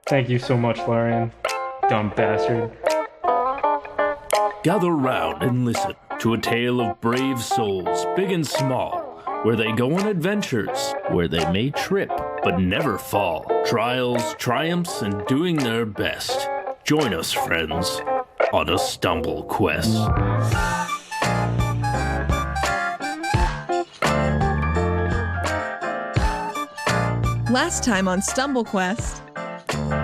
Thank you so much, Larian. Dumb bastard. Gather round and listen to a tale of brave souls, big and small, where they go on adventures, where they may trip but never fall. Trials, triumphs, and doing their best. Join us, friends, on a stumble quest. Last time on Stumble Quest,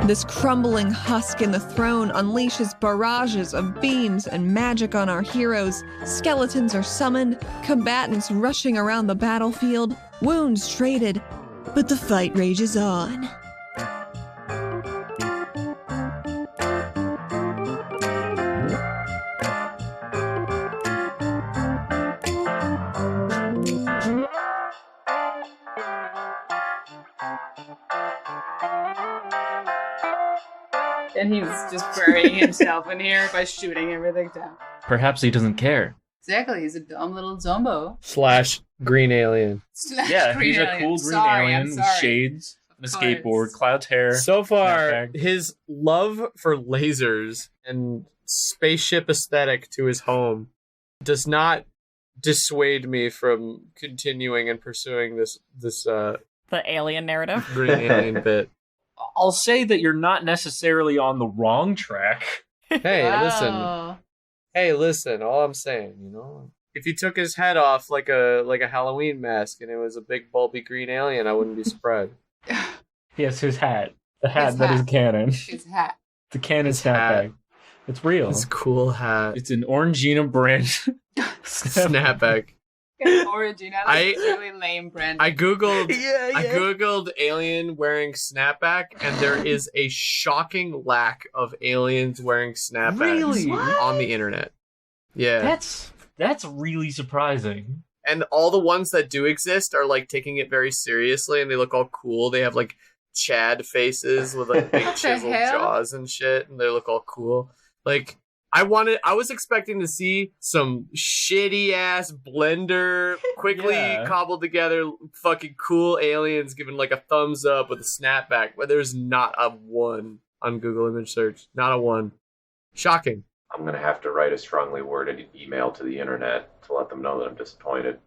this crumbling husk in the throne unleashes barrages of beams and magic on our heroes. Skeletons are summoned, combatants rushing around the battlefield, wounds traded, but the fight rages on. And he's just burying himself in here by shooting everything down. Perhaps he doesn't care. Exactly, he's a dumb little zombo. / green alien. Yeah, Green he's a alien. cool green Sorry, alien I'm with sorry. shades, and a Of course. skateboard, Cloud's hair. So far, Snapback. his love for lasers and spaceship aesthetic to his home does not dissuade me from continuing and pursuing this The alien narrative. green alien bit. I'll say that you're not necessarily on the wrong track. Hey, listen. Wow. Hey, listen. All I'm saying, if you took his head off like a Halloween mask and it was a big bulby green alien, I wouldn't be surprised. Yes, his hat. The hat His that is hat. canon. His hat. The canon His hat. snapback. It's real. His cool hat. It's an Orangina brand. Snapback. Origin. That's I- a really lame brand. I googled. Yeah, I googled alien wearing snapback, and there is a shocking lack of aliens wearing snapbacks Really? on the internet. Yeah, That's really surprising. and all the ones that do exist are like taking it very seriously, and they look all cool. They have like Chad faces with like big What the chiseled hell? jaws and shit, and they look all cool. Like I was expecting to see some shitty ass Blender quickly Yeah. cobbled together fucking cool aliens giving like a thumbs up with a snapback, but there's not a one on Google image search. Not a one. Shocking. I'm going to have to write a strongly worded email to the internet to let them know that I'm disappointed.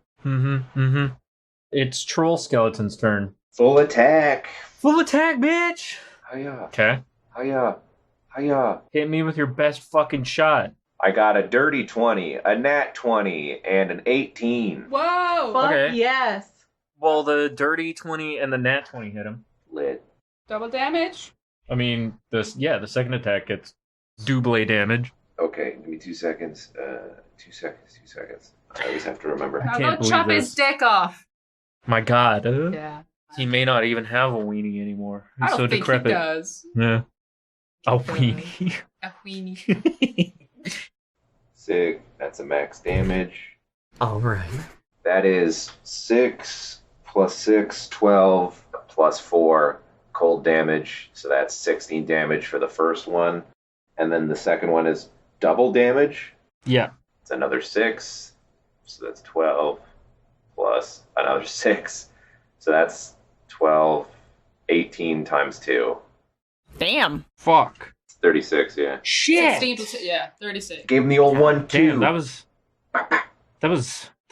It's Troll Skeleton's turn. Full attack! Full attack, bitch! Hiya, Okay. hiya, hiya. Hit me with your best fucking shot. I got a dirty 20, a nat 20, and an 18. Whoa! Fuck Okay. yes. Well, the dirty 20 and the nat 20 hit him. Lit. Double damage? I mean, the second attack gets double damage. Okay, give me 2 seconds. 2 seconds. I always have to remember. Now can't go believe chop this. his dick off. My god. Yeah. He may not even have a weenie anymore. I He's don't so think decrepit. he does. Yeah. A weenie. A weenie. Sick. That's a max damage. All right. That is 6 plus 6, 12, plus 4 cold damage. So that's 16 damage for the first one. And then the second one is double damage. Yeah. It's another 6. So that's 12 plus another 6. So that's 12, 18 times 2. Damn. Fuck. 36, yeah. Shit. 16 plus, yeah, 36. Gave him the old 1, 2. Damn, that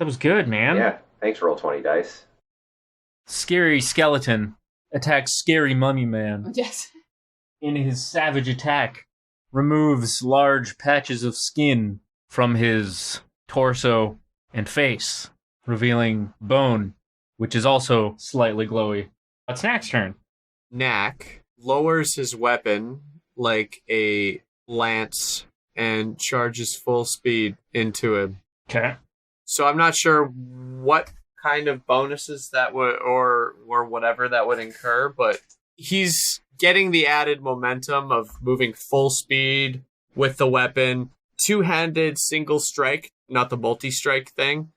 was good, man. Yeah, thanks, roll 20 dice. Scary skeleton attacks scary mummy man. Yes. In his savage attack, removes large patches of skin from his torso and face, revealing bone, which is also slightly glowy. It's Knack's turn. Knack lowers his weapon like a lance and charges full speed into him. Okay. So I'm not sure what kind of bonuses that would or whatever that would incur, but he's getting the added momentum of moving full speed with the weapon. Two-handed single strike, not the multi-strike thing.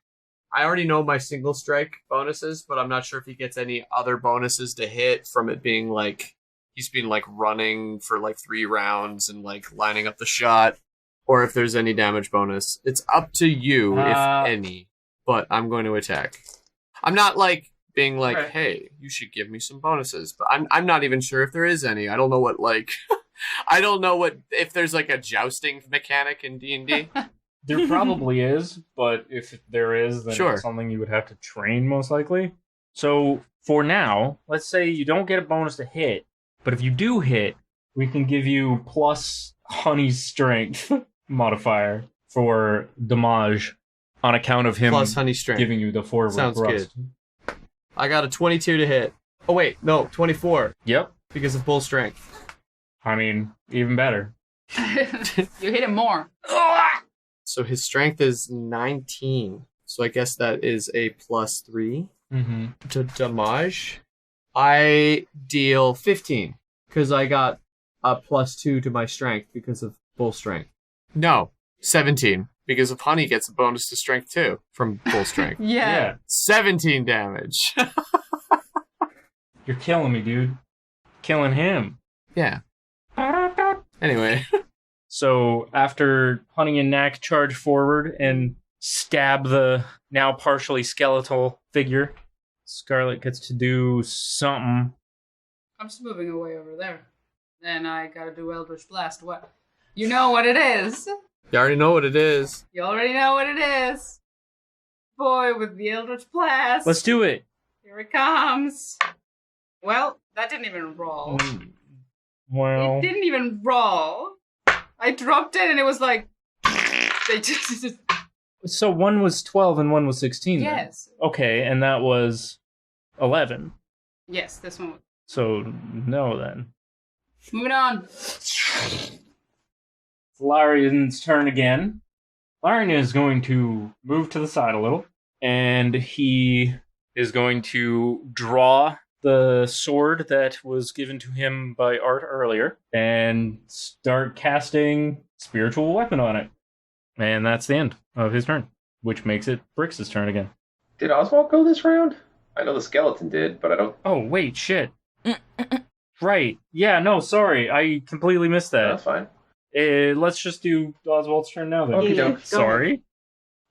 I already know my single strike bonuses, but I'm not sure if he gets any other bonuses to hit from it being like he's been like running for like 3 rounds and like lining up the shot, or if there's any damage bonus. It's up to you, if any, but I'm going to attack. I'm not like being like, Right. hey, you should give me some bonuses. But I'm not even sure if there is any. I don't know what, like, I don't know if there's, like, a jousting mechanic in D&D. There probably is, but if there is, then Sure. it's something you would have to train most likely. So for now, let's say you don't get a bonus to hit, but if you do hit, we can give you plus Honey's strength modifier for damage on account of him Plus Honey Strength. giving you the forward Sounds thrust. good. I got a 22 to hit. Oh, wait, no, 24 Yep. because of full strength. I mean, even better. You hit him more. So his strength is 19. So I guess that is a +3 Mm-hmm. to damage. I deal 15 because I got a +2 to my strength because of full strength. No, 17 because of Honey gets a bonus to strength too from full strength. Yeah. 17 damage. You're killing me, dude. Killing him. Yeah. Anyway. So after Honey and Knack charge forward and stab the now partially skeletal figure, Scarlet gets to do something. I'm just moving away over there. Then I gotta do Eldritch Blast. What? You know what it is. You already know what it is. You already know what it is. Boy with the Eldritch Blast. Let's do it. Here it comes. Well, that didn't even roll. Well, It didn't even roll. I dropped it and it was like... They just... so one was 12 and one was 16. then. Yes. Okay, and that was 11. Yes, this one was... So no then. Moving on. Larian's turn again. Larian is going to move to the side a little, and he is going to draw the sword that was given to him by Art earlier and start casting spiritual weapon on it. And that's the end of his turn, which makes it Brix's turn again. Did Oswalt go this round? I know the skeleton did, but I don't... Oh, wait, shit. Right. Yeah, no, sorry. I completely missed that. That's fine. Let's just do Oswald's turn now then. Okey Yeah, doke. go Sorry.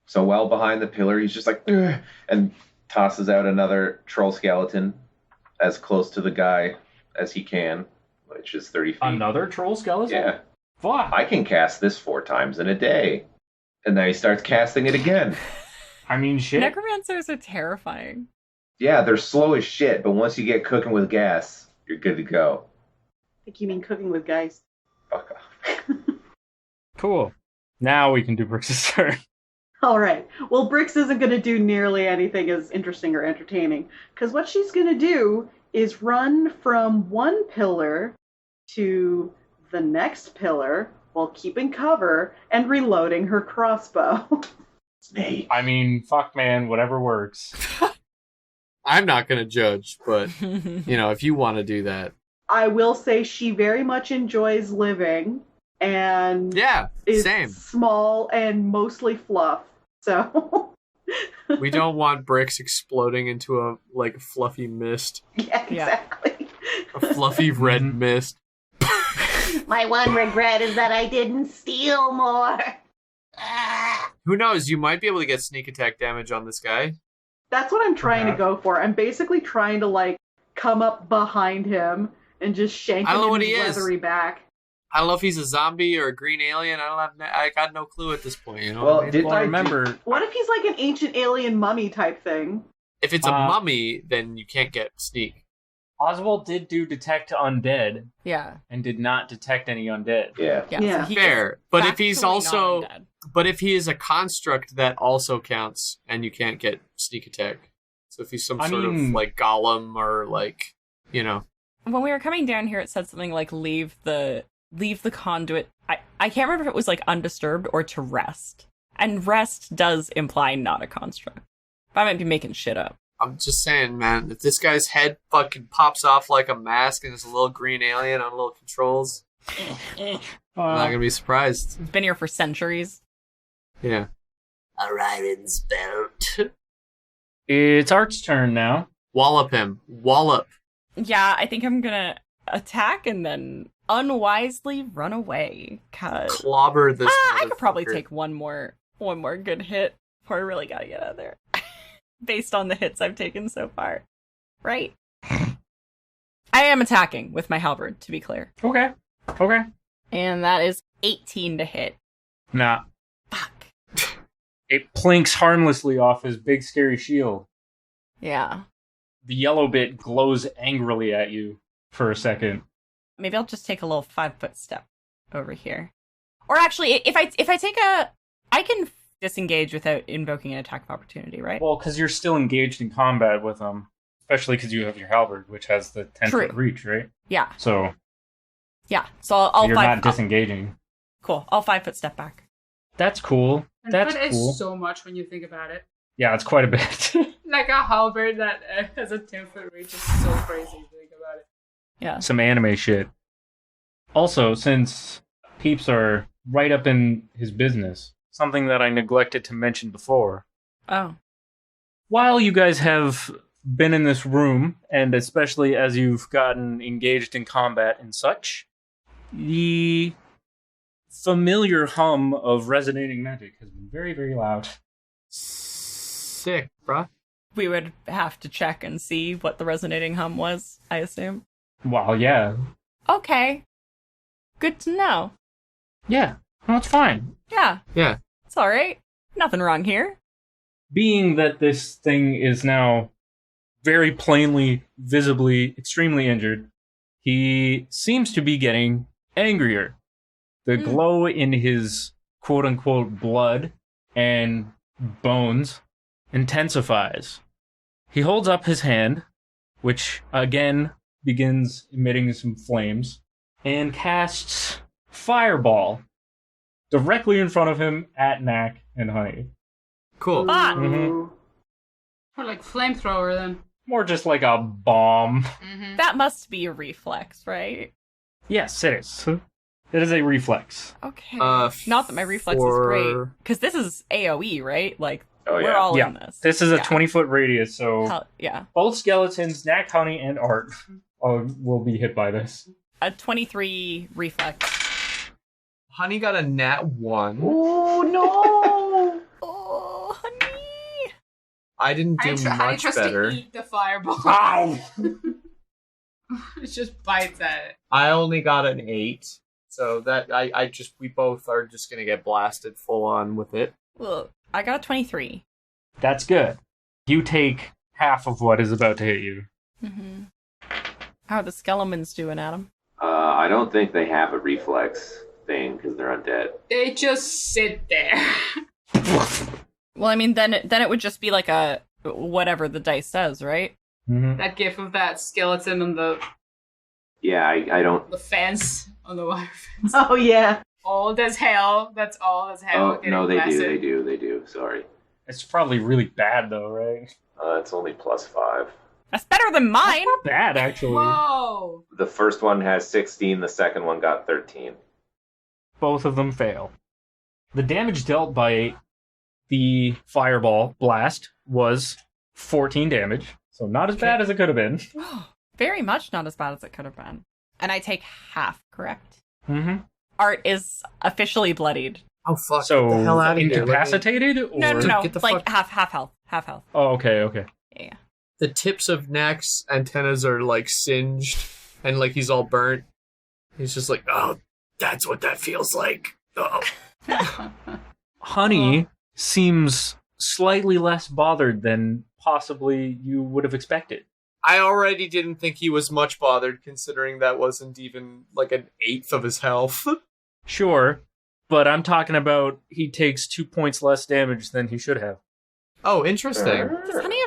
So well behind the pillar, he's just like, "Ugh," and tosses out another troll skeleton as close to the guy as he can, which is 30 feet. Another troll skeleton? Yeah. Fuck. I can cast this 4 times in a day. And then he starts casting it again. I mean, shit. Necromancers are terrifying. Yeah, they're slow as shit, but once you get cooking with gas, you're good to go. I think you mean cooking with guys. Fuck off. Cool. Now we can do Brix's turn. All right. Well, Brix isn't going to do nearly anything as interesting or entertaining, because what she's going to do is run from one pillar to the next pillar while keeping cover and reloading her crossbow. Snake. I mean, fuck, man, whatever works. I'm not going to judge, but, you know, if you want to do that. I will say she very much enjoys living and Yeah, is same. small and mostly fluff. So We don't want Brix exploding into a, like, fluffy mist. yeah, exactly. A fluffy red mist. My one regret is that I didn't steal more. Who knows? You might be able to get sneak attack damage on this guy. That's what I'm trying to go for. I'm basically trying to, like, come up behind him and just shank I don't know him what in he his is. leathery back. I don't know if he's a zombie or a green alien. I got no clue at this point. You know Well, what I mean? did Well, I remember, What if he's like an ancient alien mummy type thing? If it's a mummy, then you can't get sneak. Oswald did do detect undead Yeah. and did not detect any undead. Yeah. Yeah. So he Fair, is but if he's factually also, not undead. but if he is a construct, that also counts, and you can't get sneak attack. So if he's some I sort of mean- like golem or like, you know, When we were coming down here, it said something like leave the conduit. I can't remember if it was like undisturbed or to rest. And rest does imply not a construct. I might be making shit up. I'm just saying, man, if this guy's head fucking pops off like a mask and there's a little green alien on little controls, I'm not gonna be surprised. It's been here for centuries. Yeah. Orion's belt. It's Art's turn now. Wallop him. Wallop. Yeah, I think I'm gonna attack and then unwisely run away. Cause Clobber this I could probably motherfucker. take one more good hit before I really gotta get out of there. based on the hits I've taken so far. Right? I am attacking with my halberd, to be clear. Okay. And that is 18 to hit. Nah. Fuck. It plinks harmlessly off his big scary shield. Yeah. The yellow bit glows angrily at you for a second. Maybe I'll just take a little 5-foot step over here. Or actually, if I take I can disengage without invoking an attack of opportunity, right? Well, because you're still engaged in combat with them. Especially because you have your halberd, which has the 10-foot reach, right? Yeah. So I'll you're not disengaging. Cool. I'll 5-foot step back. That's cool. That's but cool. it's so much when you think about it. Yeah, it's quite a bit. Like a halberd that has a 10-foot reach is so crazy to think about it. Yeah. Some anime shit. Also, since peeps are right up in his business, something that I neglected to mention before. Oh. While you guys have been in this room, and especially as you've gotten engaged in combat and such, the familiar hum of resonating magic has been very, very loud. Sick, bruh. We would have to check and see what the resonating hum was, I assume. Well, yeah. Okay. Good to know. Yeah. No, it's fine. Yeah. Yeah. It's alright. Nothing wrong here. Being that this thing is now very plainly, visibly, extremely injured, he seems to be getting angrier. The glow in his quote-unquote blood and bones intensifies. He holds up his hand, which again begins emitting some flames, and casts Fireball directly in front of him at Knack and Honey. Cool. Ah! Mhm. Or like flamethrower then. More just like a bomb. Mm-hmm. That must be a reflex, right? Yes, it is. It is a reflex. Okay. Uh, Not that my reflex is great. Because this is AoE, right? Like, we're all in this. This is a Yeah. 20-foot radius, so Hell, yeah. both skeletons, Knack, Honey, and Art will be hit by this. A 23 reflex. Honey got a nat 1. Oh no! Oh, honey! I didn't do Honey much tries better. to eat the fireball. Ow! It just bites at it. I only got an 8. So that we both are just gonna get blasted full on with it. Well, I got a 23. That's good. You take half of what is about to hit you. Mm-hmm. How are the skeletons doing, Adam? I don't think they have a reflex thing because they're undead. They just sit there. Well, I mean, then it would just be like a whatever the dice says, right? Mm-hmm. That gif of that skeleton on the Yeah, I don't. fence, on the wire fence. Oh yeah. Old as hell. That's old as hell. Oh getting no, they blasted. do. Sorry, It's probably really bad, though, right? it's only +5. That's better than mine. Not bad, actually. Whoa! The first one has 16. The second one got 13. Both of them fail. The damage dealt by the fireball blast was 14 damage, so not as bad as it could have been. Very much not as bad as it could have been. And I take half, correct? Mm-hmm. Art is officially bloodied. Oh fuck! So, Get the hell out of here. incapacitated? Or... No. Get the Like fuck- half health. Half health. Oh, okay. Yeah. The tips of Knack's antennas are like singed, and like he's all burnt. He's just like, oh, that's what that feels like. Oh. Honey seems slightly less bothered than possibly you would have expected. I already didn't think he was much bothered, considering that wasn't even like an eighth of his health. Sure, but I'm talking about he takes 2 points less damage than he should have. Oh, interesting. Does Honey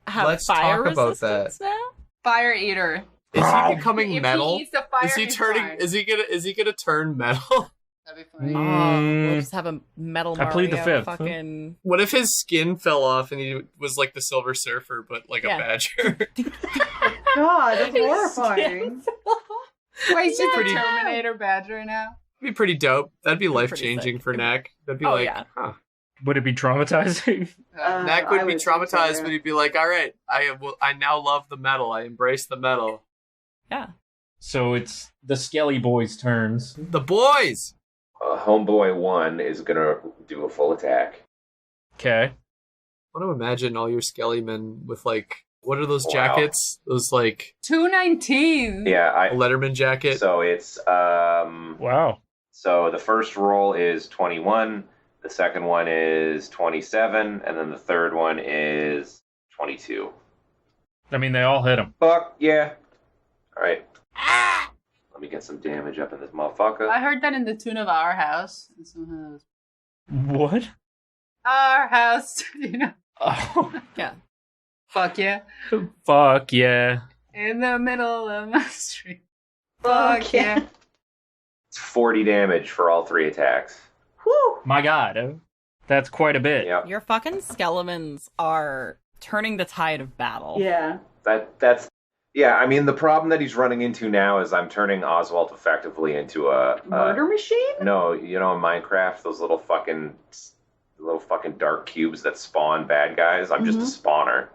have Let's fire talk about resistance now? Fire eater. Is he becoming If metal? he eats the fire, Is he he's turning? fine. Is he gonna turn metal? That'd be funny. Oh, we'll just have a metal I Mario plead the fifth. fucking... What if his skin fell off and he was like the Silver Surfer, but like Yeah. a badger? God, that's horrifying. Wait, he's just Pretty- a Terminator Badger now? That'd be pretty dope. That'd be Pretty life changing sick. for Knack. That'd be Oh, like, yeah. huh. Would it be traumatizing? Knack I would be would think traumatized, so. but he'd be like, all right, I now love the metal. I embrace the metal. Yeah. So it's the Skelly Boys' turns. The boys. Homeboy 1 is gonna do a full attack. Okay. want to imagine all your skelly men with like, what are those Wow. jackets? Those like 219. Yeah, a Letterman jacket. so it's Wow. so the first roll is 21, the second one is 27, and then the third one is 22. I mean, they all hit him. Fuck yeah. All right. Let me get some damage up in this motherfucker. I heard that in the tune of Our House. And somehow it was, What? Our House. Oh, Yeah. Fuck yeah. fuck yeah. In the middle of my street. Fuck yeah. It's 40 damage for all 3 attacks. Whew. My God. That's quite a bit. Yep. Your fucking skeletons are turning the tide of battle. Yeah. That's yeah, I mean the problem that he's running into now is I'm turning Oswalt effectively into a Murder machine? no, you know in Minecraft those little fucking dark cubes that spawn bad guys. I'm just a spawner.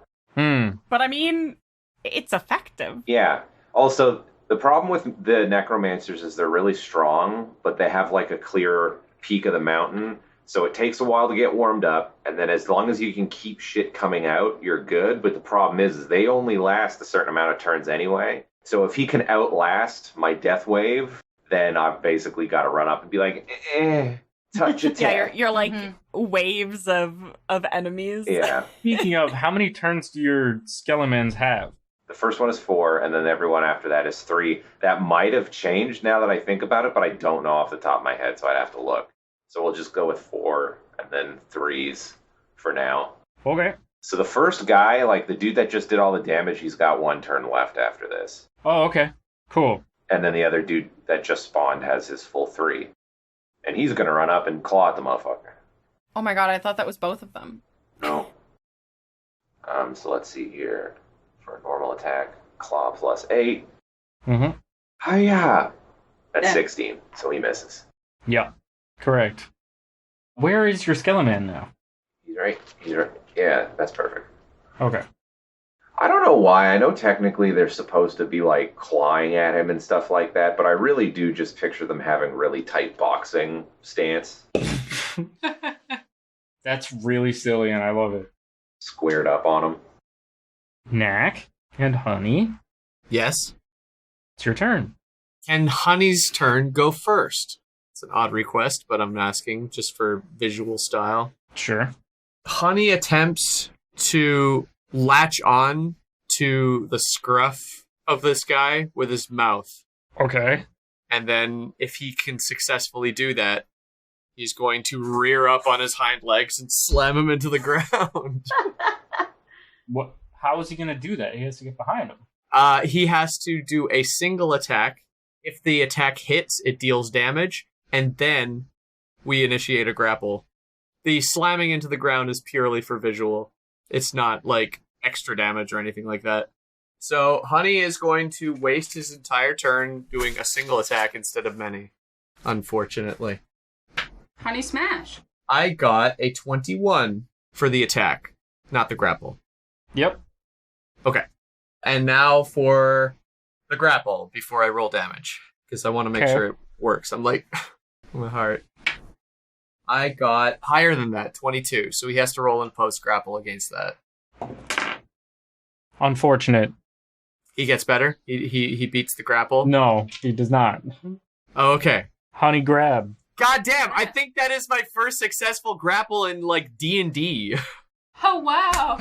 But I mean, it's effective. Yeah. Also, the problem with the necromancers is they're really strong, but they have like a clear peak of the mountain. So it takes a while to get warmed up, and then as long as you can keep shit coming out, you're good. But the problem is they only last a certain amount of turns anyway. So if he can outlast my death wave, then I've basically got to run up and be like, touch attack. Yeah, you're like waves of enemies. Yeah. Speaking of, how many turns do your skeletons have? The first one is 4, and then everyone after that is 3. That might have changed now that I think about it, but I don't know off the top of my head, so I'd have to look. So we'll just go with 4 and then 3s for now. Okay. So the first guy, like the dude that just did all the damage, he's got 1 turn left after this. Oh, okay. Cool. And then the other dude that just spawned has his full 3. And he's going to run up and claw at the motherfucker. Oh my god, I thought that was both of them. No. So let's see here. For a normal attack, claw plus 8. Mm-hmm. Hiya! That's Yeah. 16, so he misses. Yeah. Correct. Where is your skeleton now? He's right. Yeah, that's perfect. Okay. I don't know why. I know technically they're supposed to be like clawing at him and stuff like that, but I really do just picture them having really tight boxing stance. That's really silly, and I love it. Squared up on him. Knack and Honey, Yes. it's your turn. Can Honey's turn go first? It's an odd request, but I'm asking just for visual style. Sure. Honey attempts to latch on to the scruff of this guy with his mouth. Okay. And then if he can successfully do that, he's going to rear up on his hind legs and slam him into the ground. What? How is he going to do that? He has to get behind him. He has to do a single attack. If the attack hits, it deals damage, and then we initiate a grapple. The slamming into the ground is purely for visual. It's not like extra damage or anything like that. So Honey is going to waste his entire turn doing a single attack instead of many, unfortunately. Honey smash. I got a 21 for the attack, not the grapple. Yep. Okay. And now for the grapple before I roll damage, because I want to make Okay. sure it works. I'm like, my heart. I got higher than that, 22. So he has to roll in post grapple against that. Unfortunate. He gets better. He beats the grapple. No, he does not. Oh, okay. Honey grab. God damn! I think that is my first successful grapple in like D&D. Oh, wow.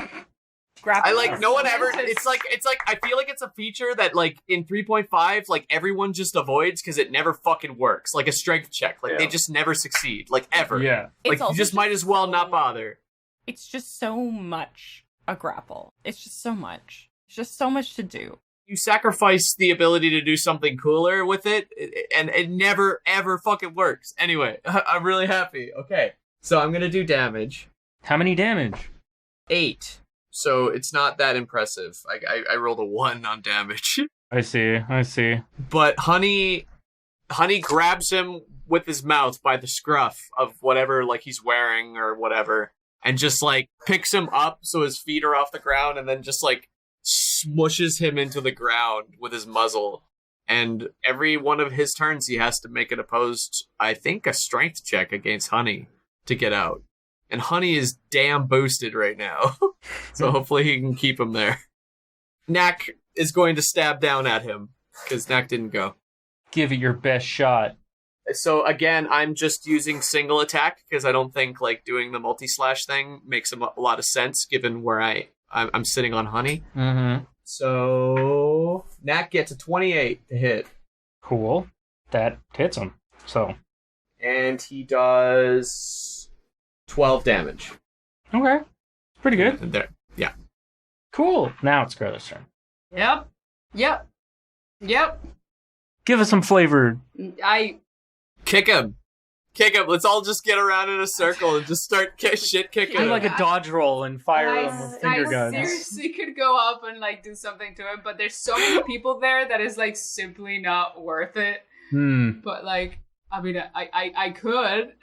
Grapple. I like no one ever. Momentous. It's like I feel like it's a feature that like in 3.5 like everyone just avoids because it never fucking works. Like a strength check, like they Yeah. just never succeed, like ever. Yeah. Like It's you also just might as well not so- bother. It's just so much a grapple. It's just so much. It's just so much to do. You sacrifice the ability to do something cooler with it, and it never ever fucking works. Anyway, I'm really happy. Okay, so I'm gonna do damage. How many damage? 8. So it's not that impressive. I rolled a 1 on damage. I see. But Honey grabs him with his mouth by the scruff of whatever like he's wearing or whatever, and just like picks him up so his feet are off the ground, and then just like smushes him into the ground with his muzzle. And every one of his turns he has to make an opposed, I think, a strength check against Honey to get out. And Honey is damn boosted right now. So hopefully he can keep him there. Knack is going to stab down at him, because Knack didn't go. Give it your best shot. So again, I'm just using single attack, because I don't think like doing the multi-slash thing makes a lot of sense, given where I'm sitting on Honey. Mm-hmm. So Knack gets a 28 to hit. Cool. That hits him. So. And he does 12 damage. Okay. Pretty good. And there. Yeah. Cool. Now it's Scarlet's turn. Yep. Give us some flavor. Kick him. Let's all just get around in a circle and just start shit kicking Do him. like a dodge roll and fire him with finger guns. I seriously could go up and like do something to him, but there's so many people there that is like simply not worth it. But like, I mean, I could.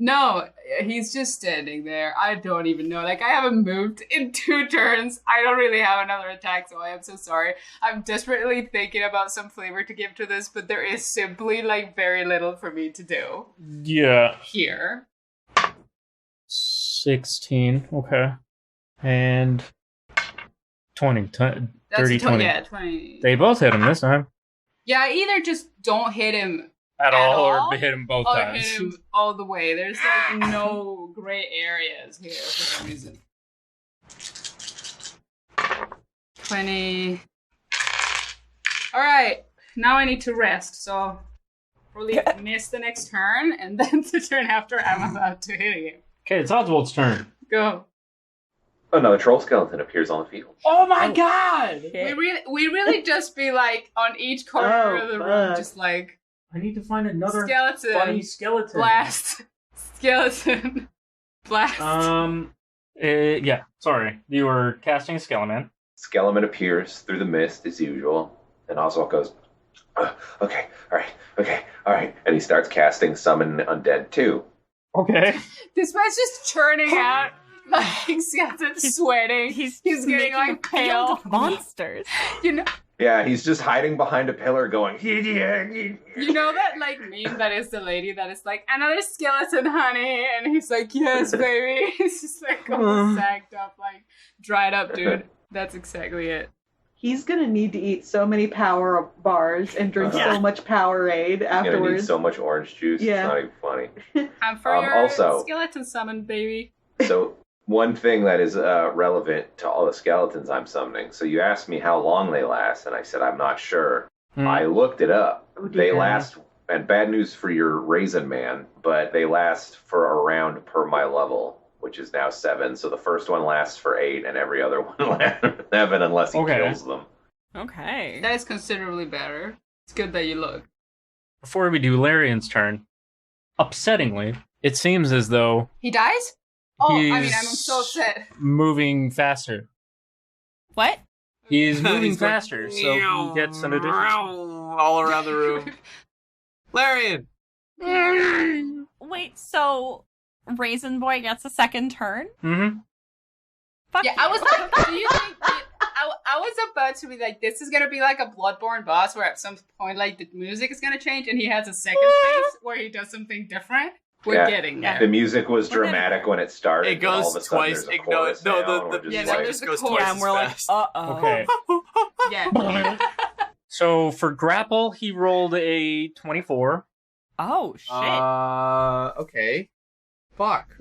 No, he's just standing there. I don't even know. Like, I haven't moved in 2 turns. I don't really have another attack, so I am so sorry. I'm desperately thinking about some flavor to give to this, but there is simply, like, very little for me to do. Yeah. Here. 16. Okay. And 20. 30, 20. Yeah, 20. They both hit him this time. Yeah, either just don't hit him At all, or hit him both times. Hit him all the way. There's like no gray areas here for some reason. 20. Alright, now I need to rest, so probably miss the next turn, and then the turn after I'm allowed to hit again. Okay, it's Oswalt's turn. Go. Another troll skeleton appears on the field. Oh my god! We really just be like on each corner of the room, just like I need to find another skeleton. funny skeleton. Blast. Skeleton. Blast. Yeah, sorry. You were casting a skeleton. Skeleton appears through the mist as usual, and Oswalt goes, okay, alright. And he starts casting Summon Undead too. Okay. This man's just churning out like skeleton sweating. He's getting like pale. Monsters. You know. Yeah, he's just hiding behind a pillar going, You know that like meme that is the lady that is like, another skeleton, honey, and he's like, yes, baby. He's just like all sagged up, like dried up, dude. That's exactly it. He's gonna need to eat so many power bars and drink so much Powerade afterwards. He's gonna need so much orange juice, it's not even funny. I'm for your also, skeleton summon, baby. So, one thing that is relevant to all the skeletons I'm summoning. So you asked me how long they last, and I said I'm not sure. I looked it up. They last, and bad news for your Raisin Man, but they last for a round per my level, which is now 7. So the first one lasts for 8, and every other one lasts for 7 unless he kills them. Okay. That is considerably better. It's good that you look. Before we do Larian's turn, upsettingly, it seems as though he dies? Oh, he's I mean, I'm so sad. Moving faster. What? He's moving faster, so he gets an addition. All around the room. Larian! Wait, so Raisin Boy gets a second turn? Mm-hmm. Fuck yeah, you. I was like, do you think... I was about to be like, this is gonna be like a Bloodborne boss where at some point, like, the music is gonna change and he has a second phase where he does something different. We're getting there. The music was dramatic when it started. It goes all of a twice. There's the music goes twice. Yeah, and we're like, uh-oh. Okay. Yeah. So for grapple, he rolled a 24. Oh, shit. Okay. Fuck.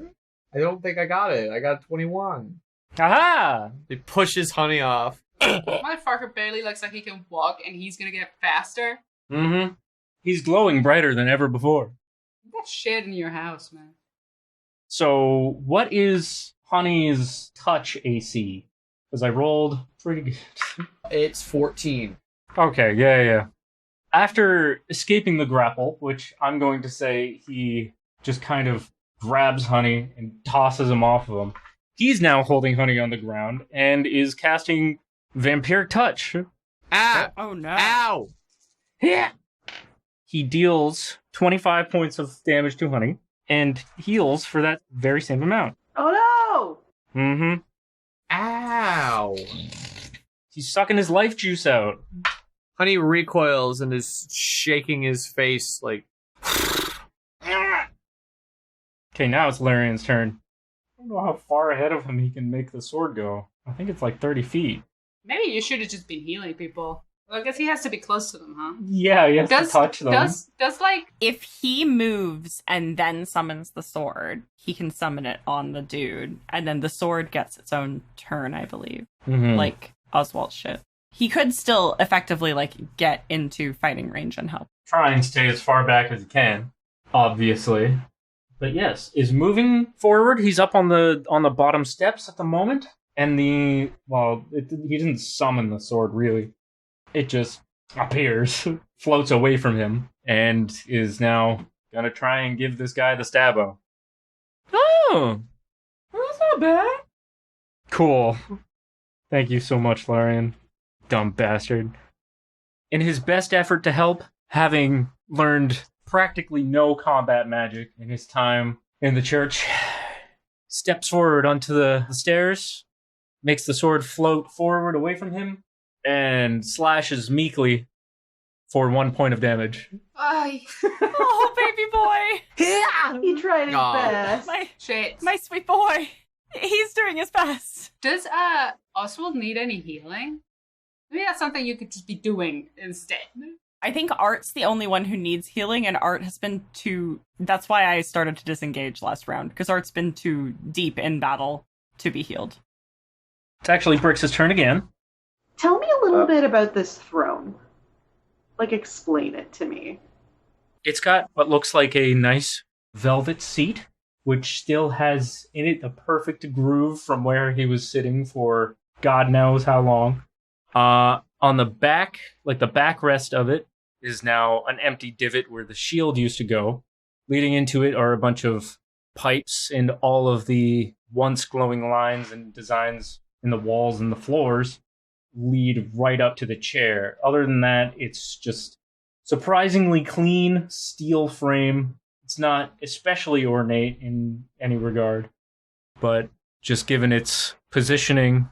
I don't think I got it. I got 21. Aha! He pushes Honey off. Motherfucker barely looks like he can walk and he's gonna get faster. Mm-hmm. He's glowing brighter than ever before. That shit in your house, man. So, what is Honey's touch AC? Because I rolled pretty good. It's 14. Okay, yeah. After escaping the grapple, which I'm going to say he just kind of grabs Honey and tosses him off of him, he's now holding Honey on the ground and is casting Vampiric Touch. Ow! Oh, no. Ow! Yeah. He deals 25 points of damage to Honey and heals for that very same amount. Oh no! Mm-hmm. Ow! He's sucking his life juice out. Honey recoils and is shaking his face like... Okay, now it's Larian's turn. I don't know how far ahead of him he can make the sword go. I think it's like 30 feet. Maybe you should have just been healing people. Well, I guess he has to be close to them, huh? Yeah, he has to touch them. Does like... If he moves and then summons the sword, he can summon it on the dude, and then the sword gets its own turn, I believe. Mm-hmm. Like Oswalt shit. He could still effectively, like, get into fighting range and help. Try and stay as far back as he can, obviously. But yes, is moving forward. He's up on the bottom steps at the moment. And he didn't summon the sword, really. It just appears, floats away from him, and is now gonna try and give this guy the stabbo. Oh! That's not bad. Cool. Thank you so much, Larian. Dumb bastard. In his best effort to help, having learned practically no combat magic in his time in the church, steps forward onto the stairs, makes the sword float forward away from him, and slashes meekly for 1 point of damage. Oh, baby boy! He tried his best. My sweet boy. He's doing his best. Does Oswald need any healing? Maybe that's something you could just be doing instead. I think Art's the only one who needs healing, and Art has been too... That's why I started to disengage last round, because Art's been too deep in battle to be healed. It's actually Brix's turn again. Tell me a little bit about this throne. Like, explain it to me. It's got what looks like a nice velvet seat, which still has in it a perfect groove from where he was sitting for God knows how long. On the back, like the backrest of it, is now an empty divot where the shield used to go. Leading into it are a bunch of pipes and all of the once glowing lines and designs in the walls and the floors lead right up to the chair. Other than that, it's just surprisingly clean steel frame. It's not especially ornate in any regard, but just given its positioning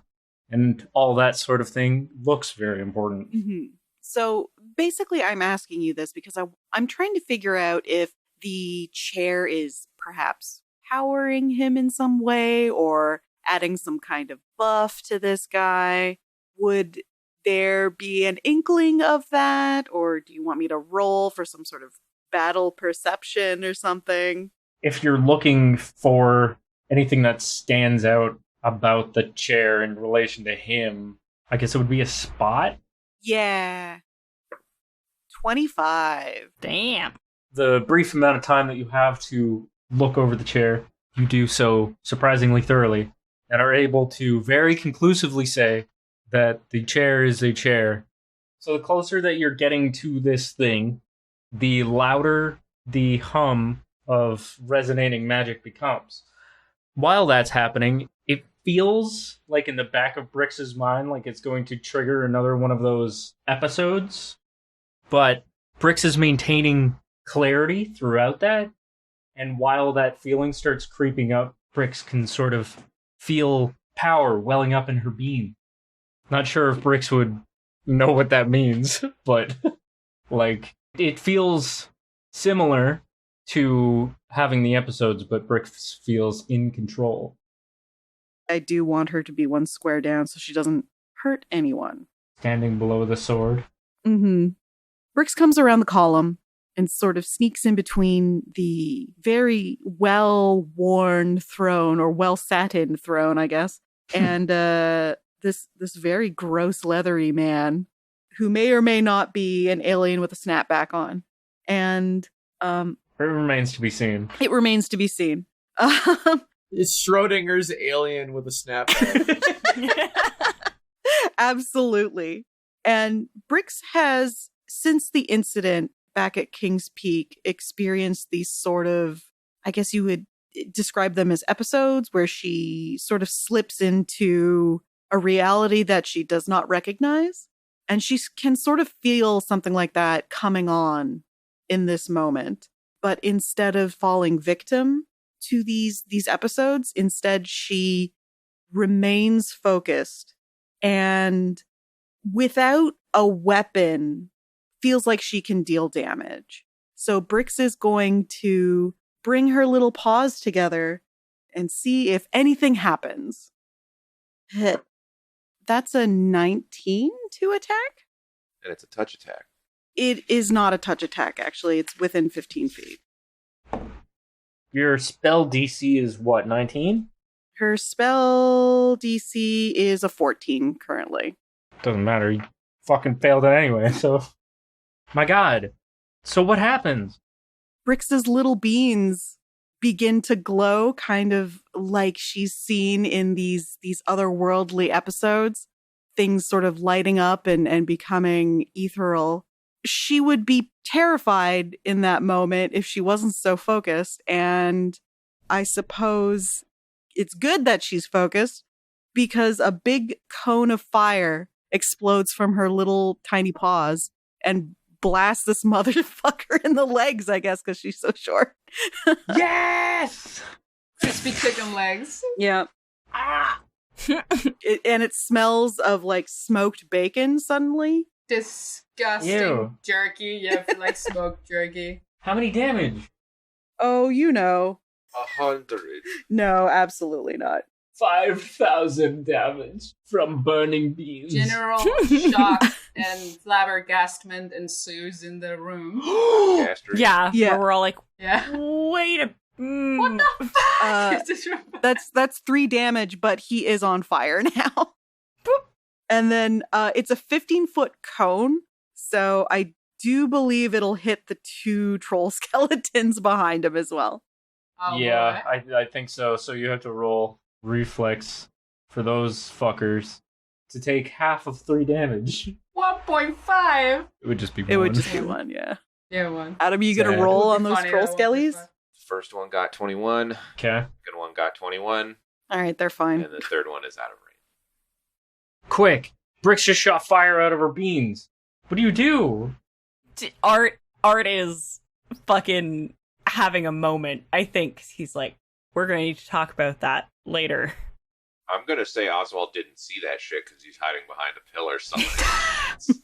and all that sort of thing, looks very important. Mm-hmm. So basically, I'm asking you this because I'm trying to figure out if the chair is perhaps powering him in some way or adding some kind of buff to this guy. Would there be an inkling of that? Or do you want me to roll for some sort of battle perception or something? If you're looking for anything that stands out about the chair in relation to him, I guess it would be a spot? Yeah. 25. Damn. The brief amount of time that you have to look over the chair, you do so surprisingly thoroughly, and are able to very conclusively say that the chair is a chair. So the closer that you're getting to this thing, the louder the hum of resonating magic becomes. While that's happening, it feels like in the back of Brix's mind like it's going to trigger another one of those episodes, but Brix is maintaining clarity throughout that, and while that feeling starts creeping up, Brix can sort of feel power welling up in her being. Not sure if Brix would know what that means, but like it feels similar to having the episodes, but Brix feels in control. I do want her to be one square down so she doesn't hurt anyone. Standing below the sword. Mm-hmm. Brix comes around the column and sort of sneaks in between the very well-worn throne, or well-sat-in throne, I guess, and this very gross, leathery man who may or may not be an alien with a snapback on. And it remains to be seen. It remains to be seen. It's Schrodinger's alien with a snapback. Absolutely. And Brix has, since the incident back at King's Peak, experienced these sort of, I guess you would describe them as episodes where she sort of slips into a reality that she does not recognize. And she can sort of feel something like that coming on in this moment. But instead of falling victim to these episodes, instead she remains focused and without a weapon feels like she can deal damage. So Brix is going to bring her little paws together and see if anything happens. Hit. That's a 19 to attack? And it's a touch attack. It is not a touch attack, actually. It's within 15 feet. Your spell DC is what, 19? Her spell DC is a 14 currently. Doesn't matter. You fucking failed it anyway, so... My god. So what happens? Brix's little beans begin to glow, kind of like she's seen in these otherworldly episodes. Things sort of lighting up and becoming ethereal. She would be terrified in that moment if she wasn't so focused, and I suppose it's good that she's focused because a big cone of fire explodes from her little tiny paws and blasts this motherfucker in the legs, I guess, because she's so short. Yes! Crispy chicken legs. Yeah. Ah! And it smells of like smoked bacon suddenly. Disgusting Ew. jerky. Yeah, like smoked jerky. How many damage? Oh, you know. 100. No, absolutely not. 5,000 damage from burning beans. General shock and flabbergastment ensues in the room. Gastric. Yeah, Yeah. where we're all like, Yeah. wait a... What the fuck? Is this That's 3 damage, but he is on fire now. Boop. And then it's a 15-foot cone, so I do believe it'll hit the 2 troll skeletons behind him as well. Oh, Yeah, boy. I think so. So you have to roll reflex for those fuckers to take half of 3 damage. 1.5. It would just be 1. It would just be 1, yeah. Yeah, one. Adam, you gonna Sad. roll It would on be those funny, troll though, skellies? 1.5. First one got 21. Okay. Second one got 21. All right, they're fine. And the third one is out of range. Quick! Brix just shot fire out of her beans. What do you do? Art is fucking having a moment, I think. He's like, we're gonna need to talk about that later. I'm going to say Oswalt didn't see that shit because he's hiding behind a pillar somewhere.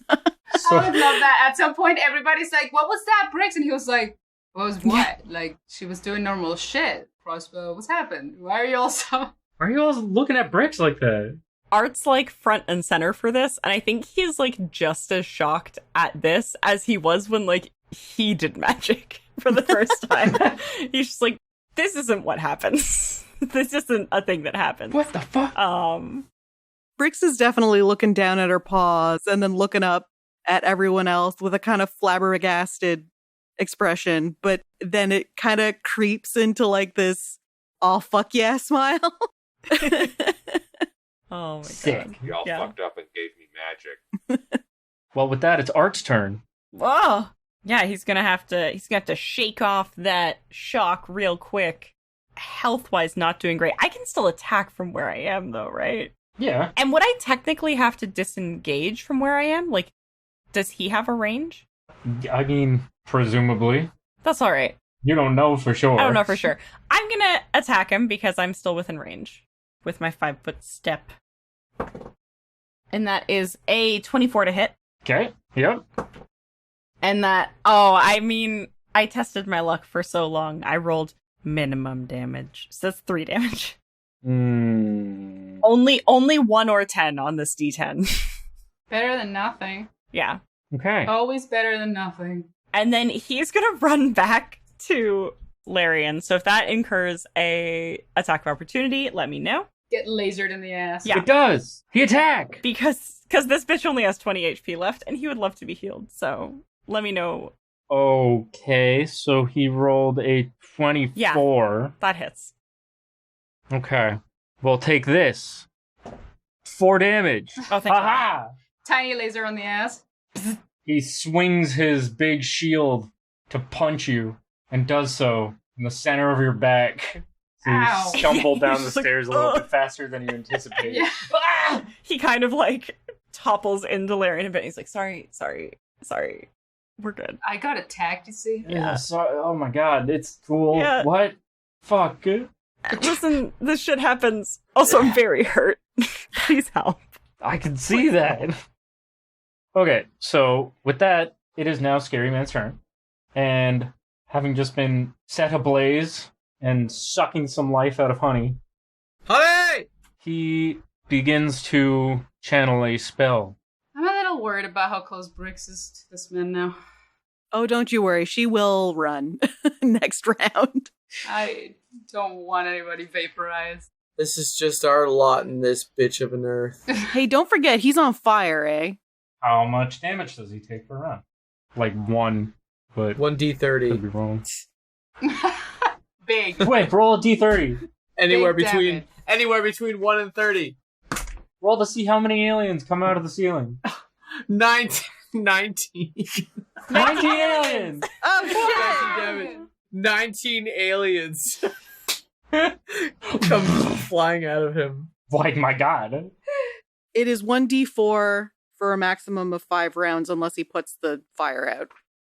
I would love that. At some point, everybody's like, what was that, Brix? And he was like, what was what? Like, she was doing normal shit. Crossbow, what's happened? Why are you all so... Why are you all looking at Brix like that? Art's like front and center for this, and I think he's like just as shocked at this as he was when like he did magic for the first time. He's just like, this isn't what happens. This isn't a thing that happens. What the fuck? Brix is definitely looking down at her paws and then looking up at everyone else with a kind of flabbergasted expression, but then it kind of creeps into like this, oh fuck yeah smile. Oh my Sick. god. Y'all Yeah. fucked up and gave me magic. Well, with that, it's Art's turn. Whoa. Yeah, he's gonna have to shake off that shock real quick. Health-wise, not doing great. I can still attack from where I am, though, right? Yeah. And would I technically have to disengage from where I am? Like, does he have a range? I mean, presumably. That's all right. You don't know for sure. I don't know for sure. I'm gonna attack him because I'm still within range with my 5-foot step. And that is a 24 to hit. Okay. Yep. And that, I tested my luck for so long. I rolled minimum damage. So that's 3 damage. Only 1 or 10 on this D10. Better than nothing. Yeah. Okay. Always better than nothing. And then he's gonna run back to Larian. So if that incurs a attack of opportunity, let me know. Get lasered in the ass. Yeah. It does. He attack. Because this bitch only has 20 HP left, and he would love to be healed. So let me know. Okay, so he rolled a 24. That hits. Okay. Well, take this. 4 damage. Oh, thank Haha! Tiny laser on the ass. He swings his big shield to punch you, and does so in the center of your back. So you Ow. stumble down the He's like, stairs a little "Ugh." bit faster than you anticipated. Yeah. Ah! He kind of like topples into Larian a bit. He's like, sorry. We're good. I got attacked, you see? Yeah. Oh my god, it's cool. Yeah. What? Fuck. Listen, this shit happens. Also, I'm very hurt. Please help. I can see that. Okay, so with that, it is now Scary Man's turn. And having just been set ablaze and sucking some life out of Honey, Honey! he begins to channel a spell. I'm a little worried about how close Brix is to this man now. Oh, don't you worry. She will run next round. I don't want anybody vaporized. This is just our lot in this bitch of an earth. Hey, don't forget, he's on fire, eh? How much damage does he take per round? Like 1, but 1d30. could be wrong. Big. Wait, roll a d30. Anywhere Big between 1 and 30. Roll to see how many aliens come out of the ceiling. 19. 19 aliens! Oh, Damn it. 19 aliens come flying out of him. Like, my god. It is 1d4 for a maximum of 5 rounds unless he puts the fire out.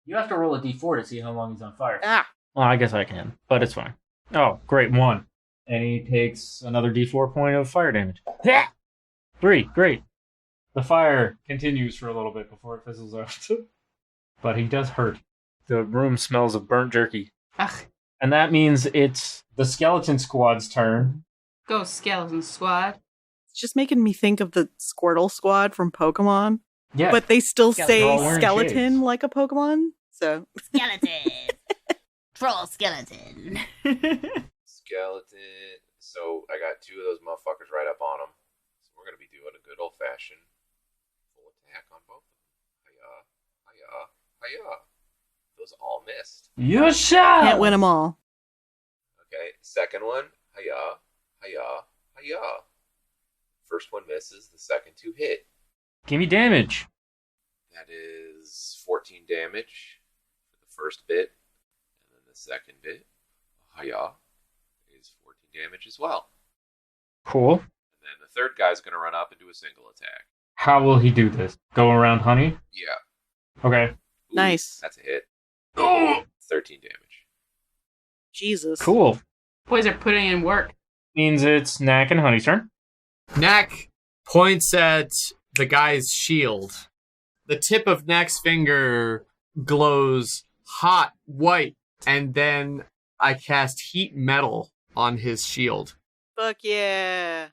You have to roll a d4 to see how long he's on fire. Ah. Well, I guess I can, but it's fine. Oh, great, 1. And he takes another d4 point of fire damage. 3, great. The fire continues for a little bit before it fizzles out. But he does hurt. The room smells of burnt jerky. Ugh. And that means it's the skeleton squad's turn. Go skeleton squad. It's just making me think of the Squirtle squad from Pokemon. Yeah. But they still They're all say wearing skeleton shades. like a Pokemon. So Skeleton. Troll skeleton. Skeleton. So I got 2 of those motherfuckers right up on him. So we're going to be doing a good old-fashioned full attack on both of them. Hiya. Hiya. Those all missed. You shall! can't win them all. Okay, second one. Hiya. Hiya. Hiya. First one misses. The second 2 hit. Give me damage. That is 14 damage for the first bit. And then the second bit, hiya, is 14 damage as well. Cool. And then the third guy's going to run up and do a single attack. How will he do this? Go around Honey? Yeah. Okay. Ooh, Nice. That's a hit. 13 damage. Jesus. Cool. Boys are putting in work. Means it's Knack and Honey's turn. Knack points at the guy's shield. The tip of Knack's finger glows hot white, and then I cast heat metal on his shield. Fuck yeah.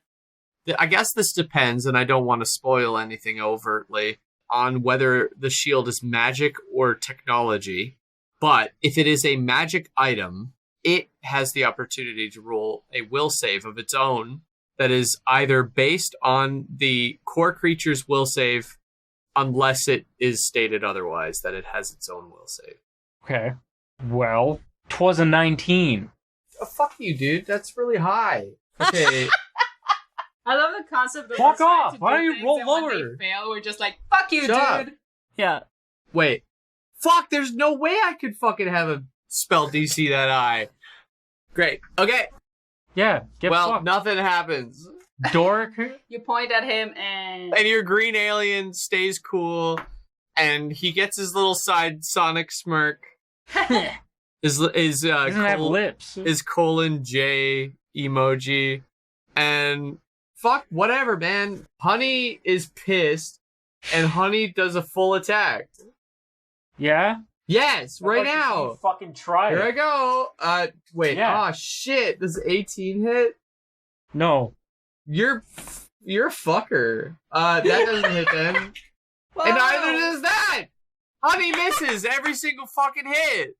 I guess this depends, and I don't want to spoil anything overtly, on whether the shield is magic or technology. But if it is a magic item, it has the opportunity to roll a will save of its own that is either based on the core creature's will save, unless it is stated otherwise that it has its own will save. Okay. Well, 'twas a 19. Oh, fuck you, dude. That's really high. Okay. I love the concept of Fuck us trying off! to Why do don't you things, roll and when lower? they fail, we're just like, fuck you, Shut up. dude. Yeah. Wait. Fuck, there's no way I could fucking have a spell DC that high. Great. Okay. Yeah, get Well, fucked. nothing happens. Dork. You point at him and And your green alien stays cool, and he gets his little side Sonic smirk. His Doesn't have lips. his colon J emoji, and fuck whatever, man. Honey is pissed, and Honey does a full attack. Yeah? Yes, I'd right like to see now. you fucking try Here it. I go. Wait. Yeah. Oh shit. Does 18 hit? No. You're a fucker. That doesn't hit then. And neither does that. Honey misses every single fucking hit.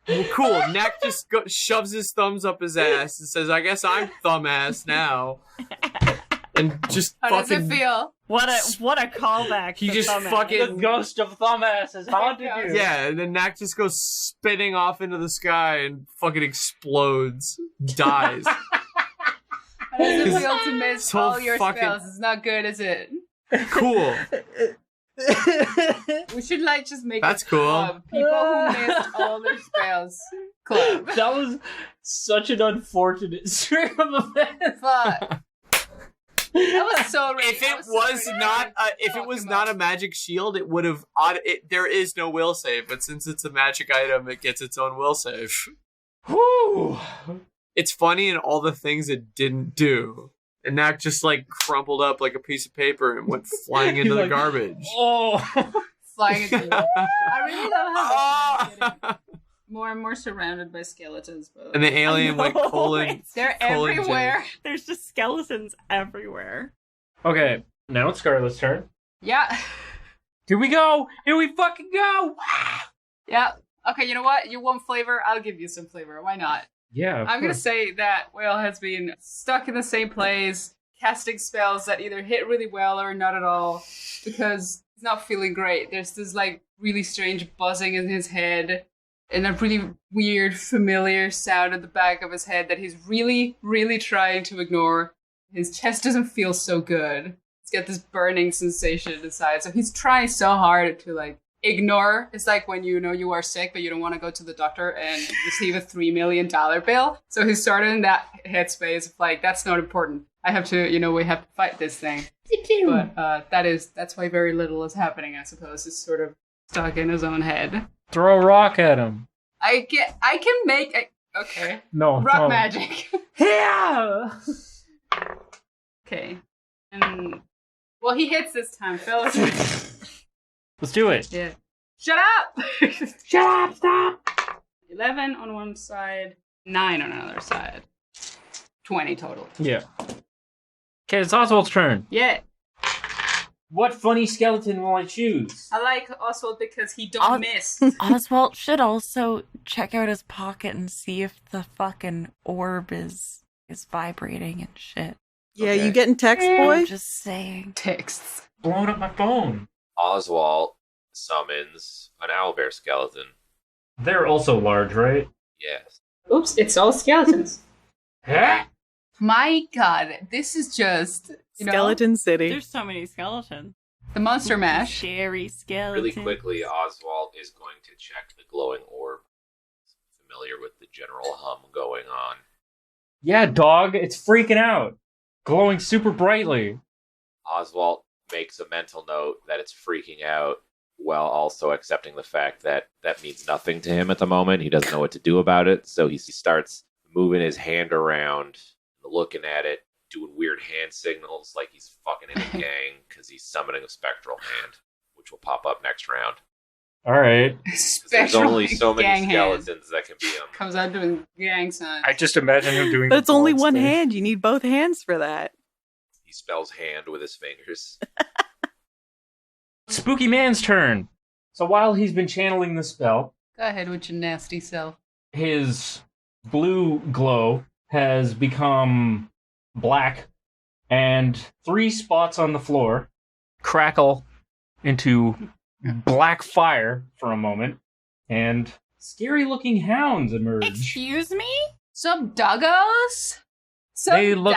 Well, cool. Knack just shoves his thumbs up his ass and says, "I guess I'm thumb ass now." And just how does fucking it feel? What a callback. He to just Thumbass. fucking- The ghost of Thumbass has haunted you. yeah. And then Knack just goes spinning off into the sky and fucking explodes, dies. How does it feel to miss So all your fucking- spells? It's not good, is it? Cool. We should just make That's a cool. club. People who missed all their spells. Club. That was such an unfortunate string of events. Fuck. That was so ready. If it was not a magic shield, it would have. There is no will save, but since it's a magic item, it gets its own will save. Whew. It's funny in all the things it didn't do. And Knack just crumpled up like a piece of paper and went flying into the garbage. Oh. Flying into the I really love how much I'm getting more and more surrounded by skeletons. But And the alien went colon. they're colon everywhere. There's just skeletons everywhere. Okay, now it's Scarlet's turn. Yeah. Here we go! Here we fucking go! Yeah. Okay, you know what? You want flavor? I'll give you some flavor. Why not? Yeah. I'm going to say that Whale has been stuck in the same place, casting spells that either hit really well or not at all, because he's not feeling great. There's this, like, really strange buzzing in his head, and a really weird, familiar sound at the back of his head that he's really, really trying to ignore. His chest doesn't feel so good. He's got this burning sensation inside, so he's trying so hard to, like, ignore. It's like when you know you are sick, but you don't want to go to the doctor and receive a $3 million bill. So he's sort of in that headspace of like, that's not important. I have to, we have to fight this thing. But that's why very little is happening, I suppose. It's sort of stuck in his own head. Throw a rock at him. Okay. No. Rock no. magic. Yeah! Okay. And, well, he hits this time, fellas. Let's do it. Yeah. Shut up! Shut up, stop! 11 on one side, 9 on another side. 20 total. Yeah. Okay, it's Oswald's turn. Yeah. What funny skeleton will I choose? I like Oswalt because he don't miss. Oswalt should also check out his pocket and see if the fucking orb is vibrating and shit. Yeah, Okay. you getting text, boy? I'm just saying. Texts. Blowing up my phone. Oswalt summons an owlbear skeleton. They're also large, right? Yes. Oops, it's all skeletons. Huh? My god, this is just, Skeleton City. There's so many skeletons. the monster mash. Scary skeletons. Really quickly, Oswalt is going to check the glowing orb. Familiar with the general hum going on. Yeah, dog, it's freaking out. Glowing super brightly. Oswalt makes a mental note that it's freaking out while also accepting the fact that that means nothing to him at the moment. He doesn't know what to do about it, so he starts moving his hand around, looking at it, doing weird hand signals like he's fucking in a gang because he's summoning a spectral hand, which will pop up next round. All right. 'Cause there's only so many gang hand. skeletons that can be him. Comes out doing gang signs. I just imagine him doing. But it's the only bullets one thing. hand. You need both hands for that. He spells hand with his fingers. Spooky Man's turn. So while he's been channeling the spell, Go ahead with your nasty self. his blue glow has become black, and 3 spots on the floor crackle into black fire for a moment, and scary-looking hounds emerge. Excuse me? Some doggos? They look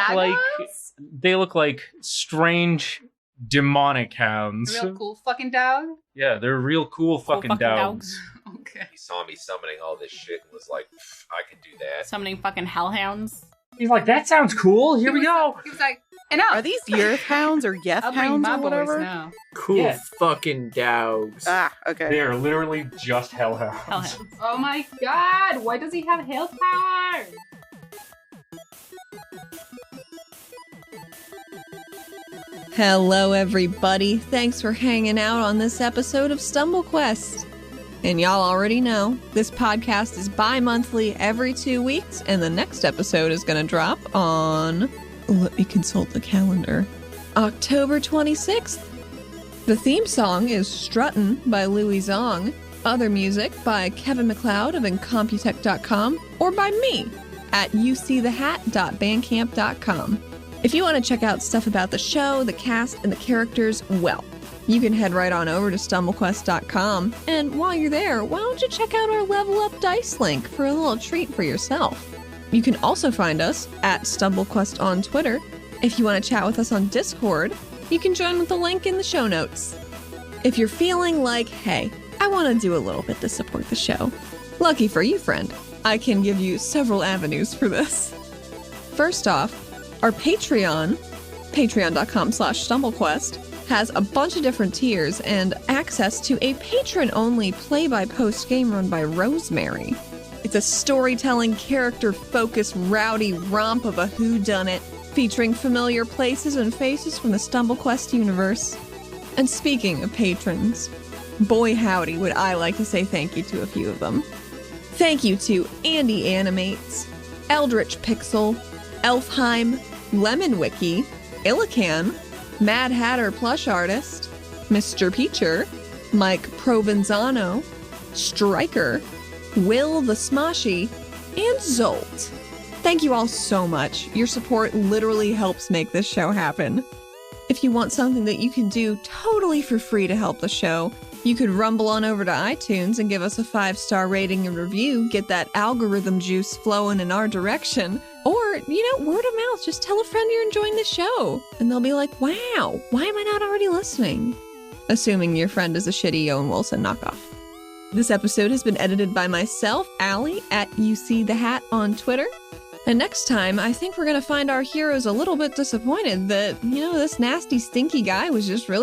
like strange demonic hounds. Real cool fucking dog? Yeah, they're real cool fucking fucking dogs. Okay. He saw me summoning all this shit and was like, I can do that. Summoning fucking hellhounds. He's like, that sounds cool. Here we go. He was like, enough! Are these Yerth hounds or Yeth I'll bring hounds my or boys whatever? now. Cool Yeah. fucking dogs. Ah, okay. They are literally just hellhounds. Hellhounds. Oh my god, why does he have health power? Hello, everybody. Thanks for hanging out on this episode of StumbleQuest. And y'all already know, this podcast is bi-monthly every 2 weeks, and the next episode is going to drop on... Let me consult the calendar. October 26th. The theme song is Struttin by Louie Zong. Other music by Kevin MacLeod of Incomputech.com or by me at youseethehat.bandcamp.com. If you want to check out stuff about the show, the cast, and the characters, well, you can head right on over to StumbleQuest.com. And while you're there, why don't you check out our Level Up Dice link for a little treat for yourself. You can also find us at StumbleQuest on Twitter. If you want to chat with us on Discord, you can join with the link in the show notes. If you're feeling like, hey, I want to do a little bit to support the show, lucky for you, friend, I can give you several avenues for this. First off, our Patreon, patreon.com/StumbleQuest, has a bunch of different tiers and access to a patron-only play-by-post game run by Rosemary. It's a storytelling, character-focused, rowdy romp of a whodunit, featuring familiar places and faces from the StumbleQuest universe. And speaking of patrons, boy howdy would I like to say thank you to a few of them. Thank you to Andy Animates, Eldritch Pixel, Elfheim, Lemon Wiki, Illican, Mad Hatter Plush Artist, Mr. Peacher, Mike Provenzano, Striker, Will the Smoshy, and Zolt. Thank you all so much. Your support literally helps make this show happen. If you want something that you can do totally for free to help the show, you could rumble on over to iTunes and give us a 5-star rating and review, get that algorithm juice flowing in our direction. Or, word of mouth, just tell a friend you're enjoying the show. And they'll be like, wow, why am I not already listening? Assuming your friend is a shitty Owen Wilson knockoff. This episode has been edited by myself, Allie, at UCTheHat on Twitter. And next time, I think we're going to find our heroes a little bit disappointed that, this nasty, stinky guy was just really